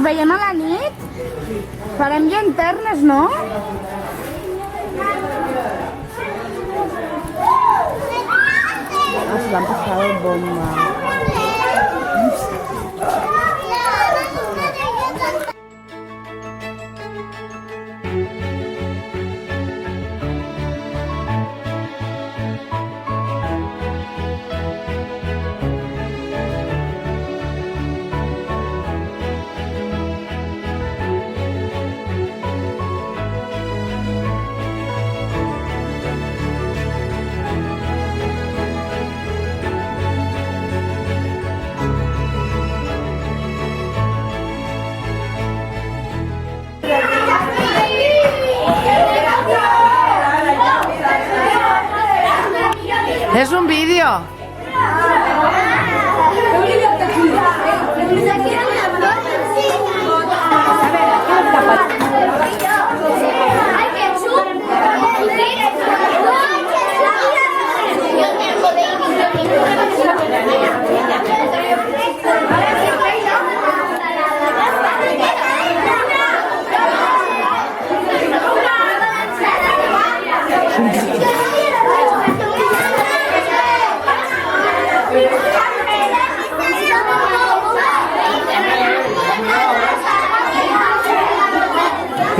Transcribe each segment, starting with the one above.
veiem a la nit? Farem llanternes, no? Se l'han passat el bomba. Es un vídeo.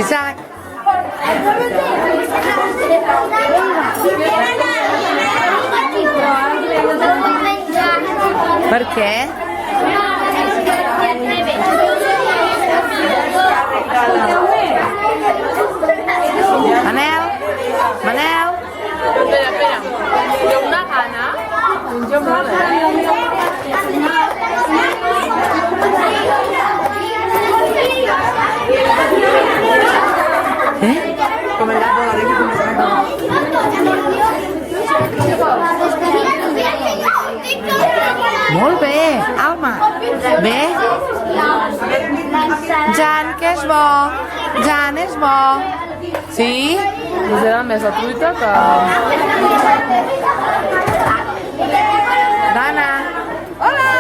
Isaac. Per què? Manel? Manel? Espera. Té una gana. Menja molt, Com allà vola que molt bé, Alma. Bé? Jan, que és bo. Jan, és bo. Sí? Us era més la truita que... Dana. Hola.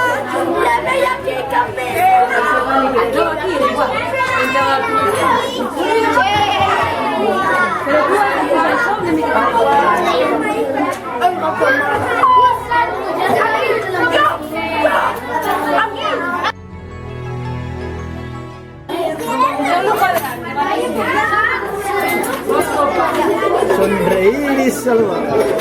Sonreír y salvar.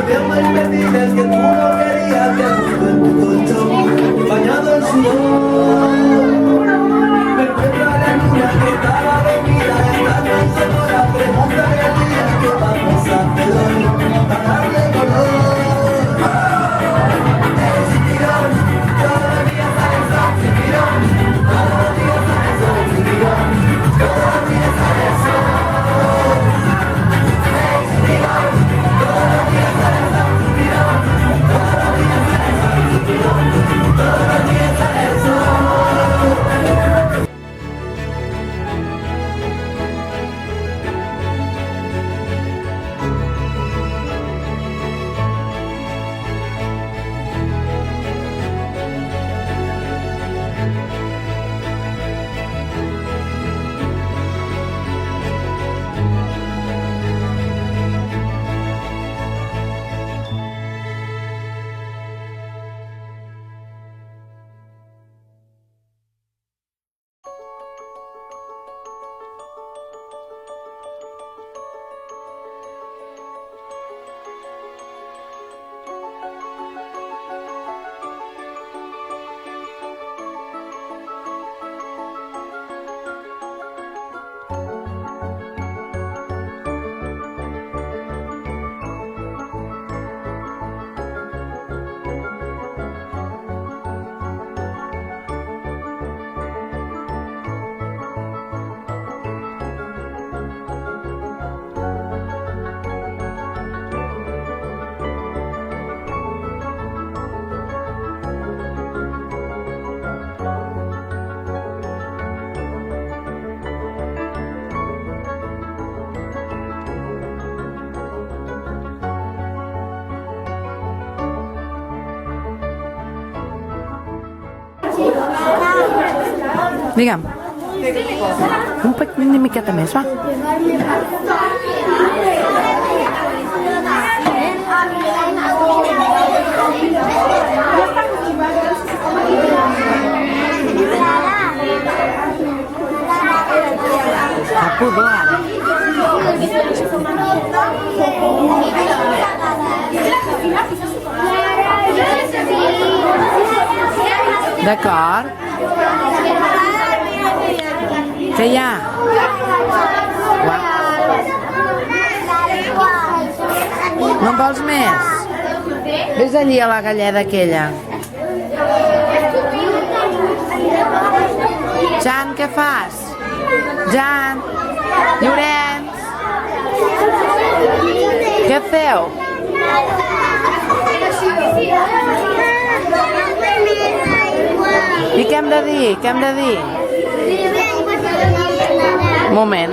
te amo y me dices que tú no querías que mundo en tu colchón, bañado en sudor. Me encuentro a la luna que estaba dormida, estando en sonora, pregúntale al día que va a pasar, te doy para darle color. Sin tirón, todos los días sale el sol, sin tirón, todos los días sale el sol, sin tirón, todos los días sale el sol. Sin tirón, todos los días sale el sol, sin tirón, todos los días sale el sol, sin tirón, todos los días sale el sol. Digue'm. Una miqueta més, va. A pudor, ara. D'acord. Què hi ha? No en vols més? Vés allí a la galleda aquella. Jan, què fas? Jan, Llorenç, què feu? I què hem de dir? Què hem de dir? Un moment,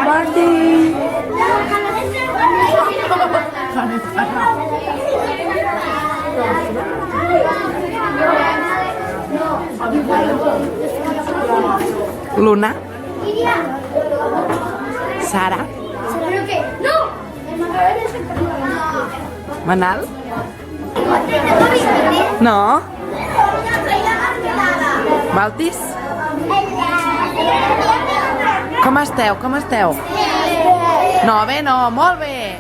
Martí! Luna? Sara? Manal? No? Baltis? Com esteu? Com esteu? No, bé no, molt bé!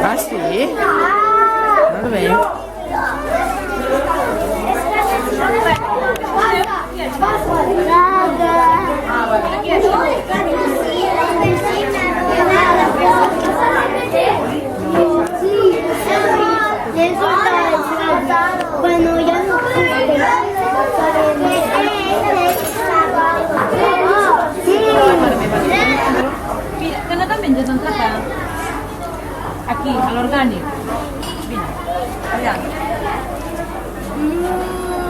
Ah, sí? Molt bé. Bueno, ya no Mira, que no te'n menges entrepà? Aquí, a l'orgànic. Vine, allà.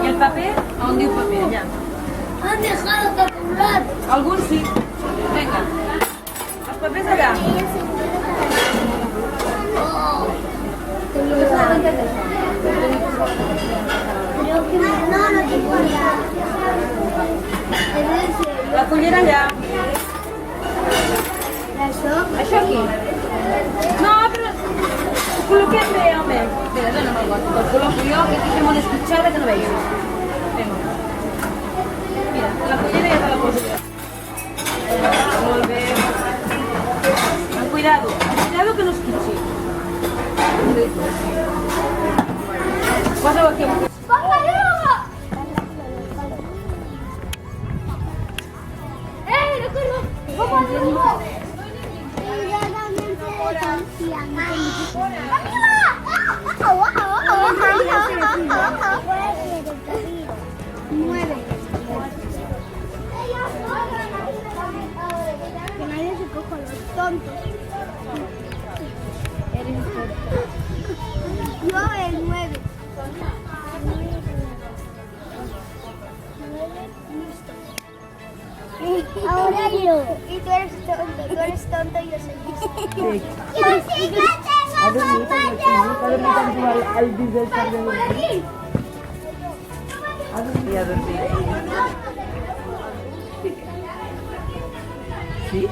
I el paper? On diu paper? Allà. han dejado calcular. Alguns sí. Vinga. Cuidado, cuidado que no escuchi. Posa-ho aquí. Que nadie se coja los tontos. Yo el 9. Ahora yo. Y tú eres tonto y yo soy listo. I a dormir. Sí?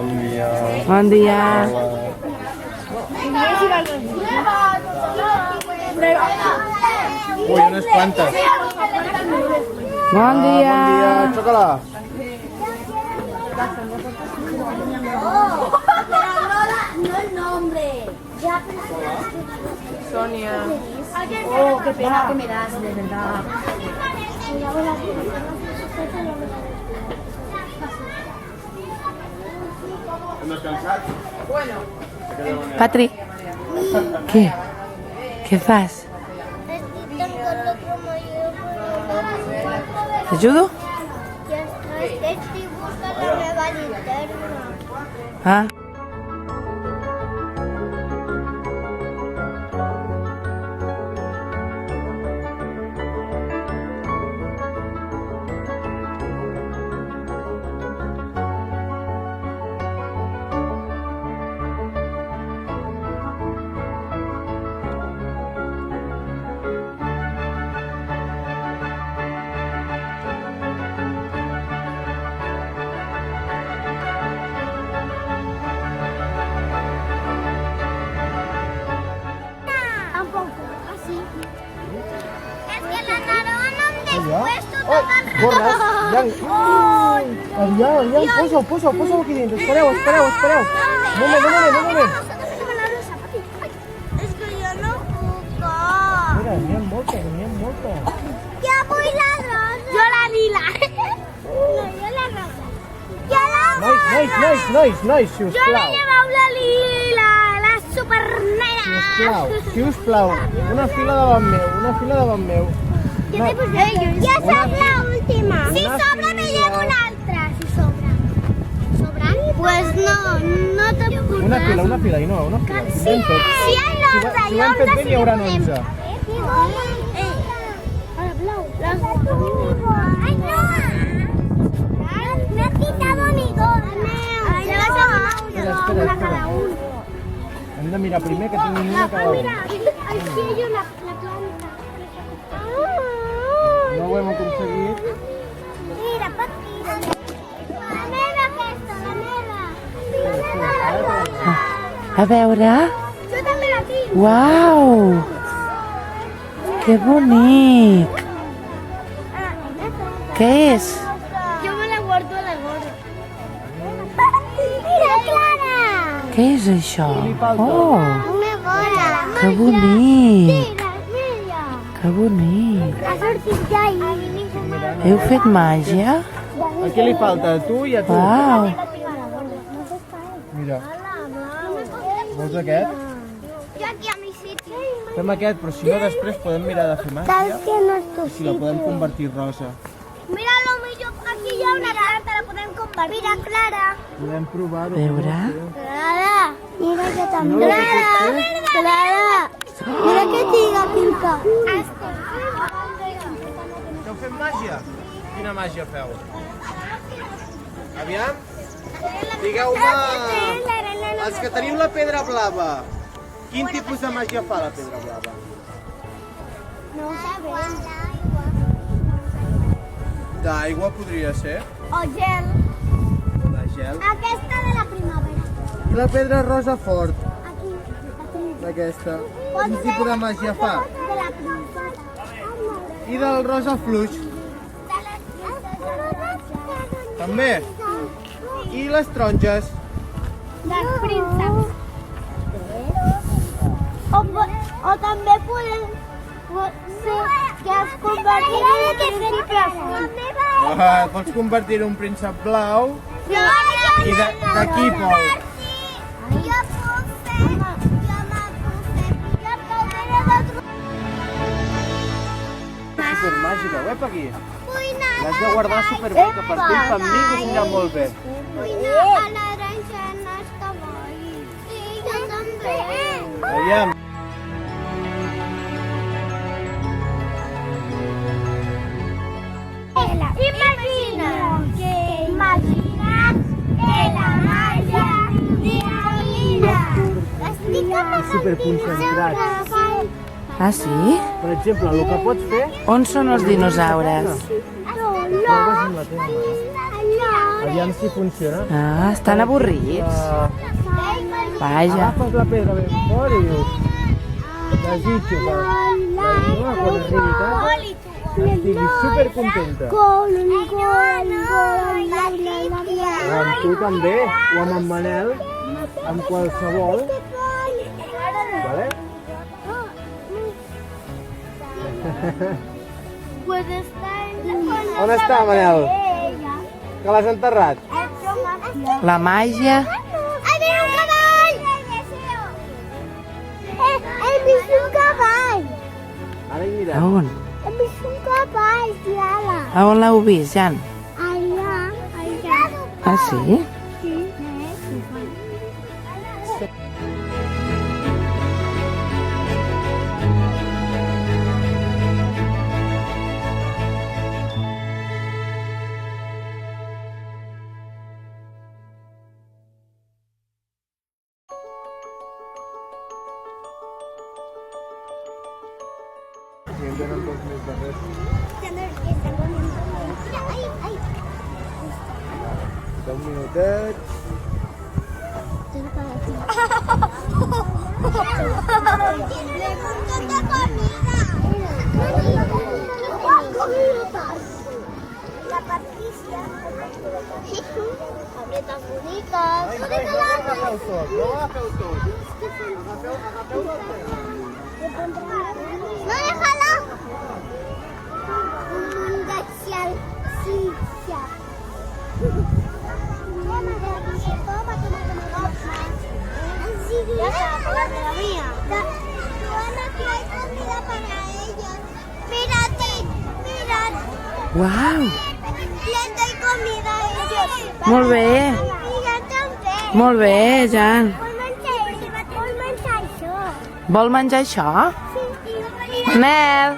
Bon dia. Bon dia. Uy, unas cuantas. Bon dia. Xócala. No el nombre. Ya Sonia. Oh, qué pena que me das, de verdad. ¿Hemos cansado? Patri, què? Què fas? T'ajudo? Estic buscant la meva linterna. Ah. Borres, aviam, posa-ho aquí dins. Espereu. Un moment. És que jo no puc. Mira, n'hi ha moltes. Jo vull la rosa. Jo la lila. No, jo la rosa. Jo la Nois, Jo la sisplau. llevau la lila, la supernera. Sisplau. Una fila davant meu. Jo soc l'última. Si sobra, me llevo una altra. Si sobra. ¿Sobran? Pues no te puc. Una fila, i no, una fila. Si hi ha 11, Si ho hem fet bé, n'hi haurà 11. Ara, blau. Ai, no. Me has quitado mi gorra. Ay, no. Espera. Hem de mirar primer que tinguin una cada Mira, una. aquí hay una planta. No ho hem aconseguit. Mira, Pati. La meva aquesta, la meva. A veure. Jo també la tinc. Uau! Que bonic! Què és? Jo me la guardo a la gorra. Mira, Clara! Què és això? li falta? Oh, Una bola. que bonic! Mira, mira. Que bonic! Ha sortit ja ahir. Heu fet màgia? A qui li falta? A tu i a tu. Uau! Mira, vols aquest? Jo aquí a mi sitio. Fem aquest, però si no després podem mirar de fer màgia Saps que no és tu si la podem convertir rosa. Mira, lo millor, aquí hi ha una carta, la podem compartir. Mira, Clara. Podem provar-ho. Veure? Clara, mira que també. No, Clara, mira que tinc aquí el cap. Esteu fent màgia? Quina màgia feu? Aviam? Digueu-me... Els que teniu la pedra blava, quin tipus de màgia fa la pedra blava? No ho sabem. D'aigua podria ser. O gel. De gel. Aquesta de la primavera. I la pedra rosa fort, Aquí. d'aquesta. Quin tipus de màgia fa? De la princesa. I del rosa fluix, també. I les taronges. Dels prínceps. O també podem ser que es convertirà en príncipe azul. Pots convertir un príncep blau i d'aquí Pol. Jo puc fer, jo puc fer, Supermàgica, web aquí. Vull L'has de guardar superbé, que per tu i per mi us anirà molt bé. Vull anar a la granja en els cavalls. Sí, jo també. Aviam. Imagina't que la malla dinamita. Estic Superconcentrats. Ah, sí? Per exemple, el que pots fer... On són els dinosaures? Proves amb la teva mà. Aviam si funciona. Ah, estan avorrits. Vaja. Agafes la pedra ben fort i dius... Desitjo que la lluna, quan arribi tard, estigui supercontenta. Amb tu també, o amb en Manel, amb qualsevol. Vale? On està, Manel? Que l'has enterrat? La màgia. Ai, mira un cavall! He vist un cavall! Ara hi mira. A on? He vist un cavall, Tiala. A on l'heu vist, Jan? Allà, allà. Ah, sí? Sí. Si en tenen dos més darrers. Ai. 10 minutets. La Patricia. Obretes boniques. No agafeu tot, no agafeu tot. Agafeu del terra. No, déjala. Un munt de xalxitxa. Toma. Sí, ya está, la mía. Joana, que hay comida para ellos. Mírate. Uau! Les doy comida a ellos. Molt bé. I jo també. Molt bé, Jan. Vol menjar això. Vol menjar això? Sí. Manel!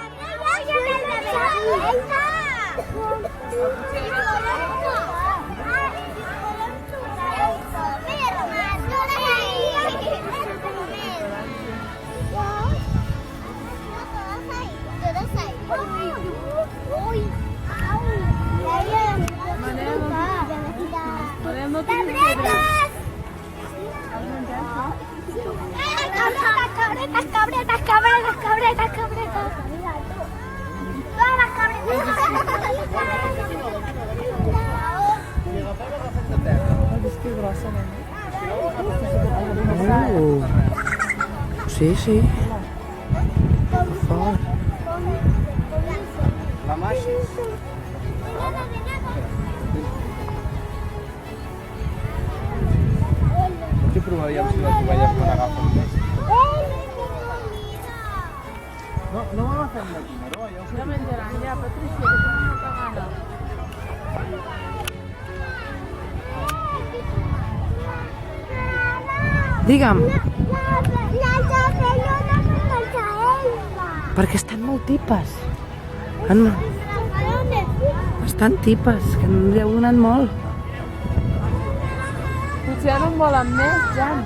Sí, sí. Fort. La màxis. Potser provaríem si les ovelles me n'agafen més. No m'agafem d'aquí, Maró, ja ho sé. Ja menjaran, ja, Patricia, que tens molta gana. Digue'm, La perquè estan molt tipes. Estan tipes, que no li heu donat molt. Potser ara en volen més, Jan.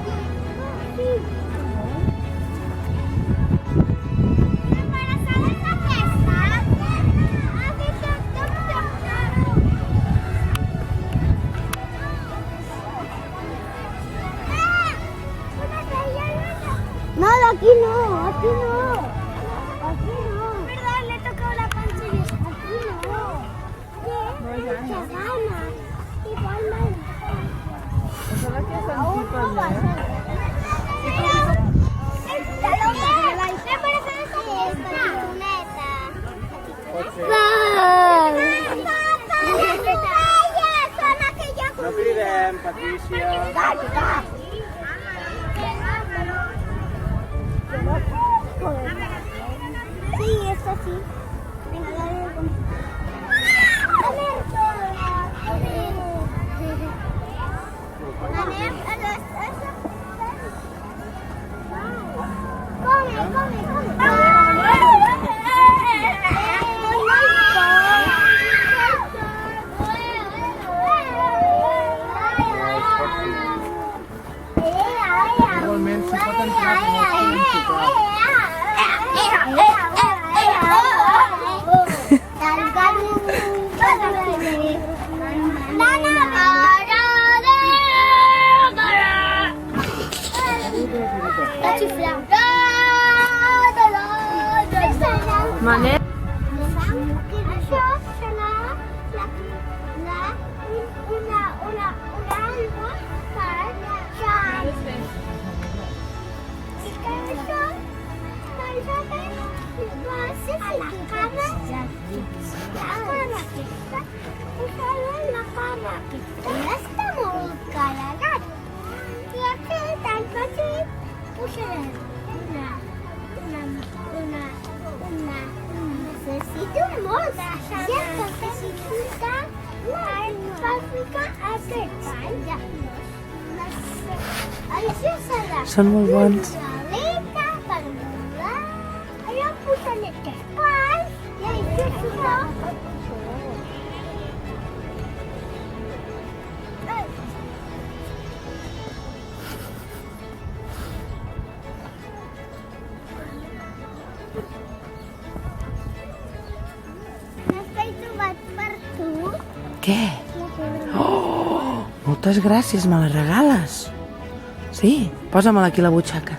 Embarazadas Aquí no, aquí no. Aquí no. ¿Verdad? Le toca la panza y aquí no. ¿Qué? Muchas ganas. Igual me Ojalá que se'n parli, No cridem, Patricia. Sí, esto sí. Venga, dale con... Igualment, si pot entrar com el puguin tocar. Manel. Això serà una alba per Xai. I que això va ser a la cama aquesta. Posar-ho a la cama aquesta. No està molt carregat. I aquest tan petit posarem necessito molt de xarxa per ficar aquest ball. Això serà Són molt bons. l'aleta per volar. Allò posaré aquest ball i això serà... N'he trobat per tu. Què? Oh, moltes gràcies, me la regales. Sí, posa-me-la aquí a la butxaca.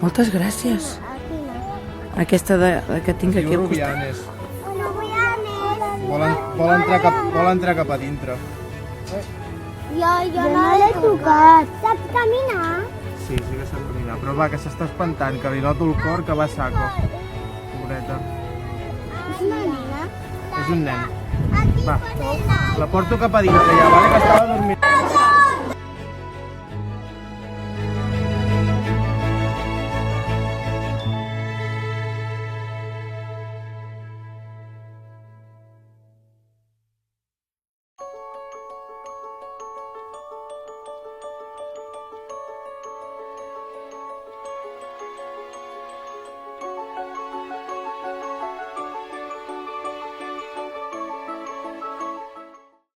Moltes gràcies. Aquí no. Aquesta que tinc aquí Diu al costat. Rubianes. No vull anar. Vol entrar cap a dintre. Jo no l'he tocat. Saps caminar? Sí, sí que sap caminar. Però va, que s'està espantant, que li noto el cor, que va a saco. Pobreta. És una nena. És un nen. Aquí Va. pot anar. La porto cap a dintre ja, vale? Que estava dormint.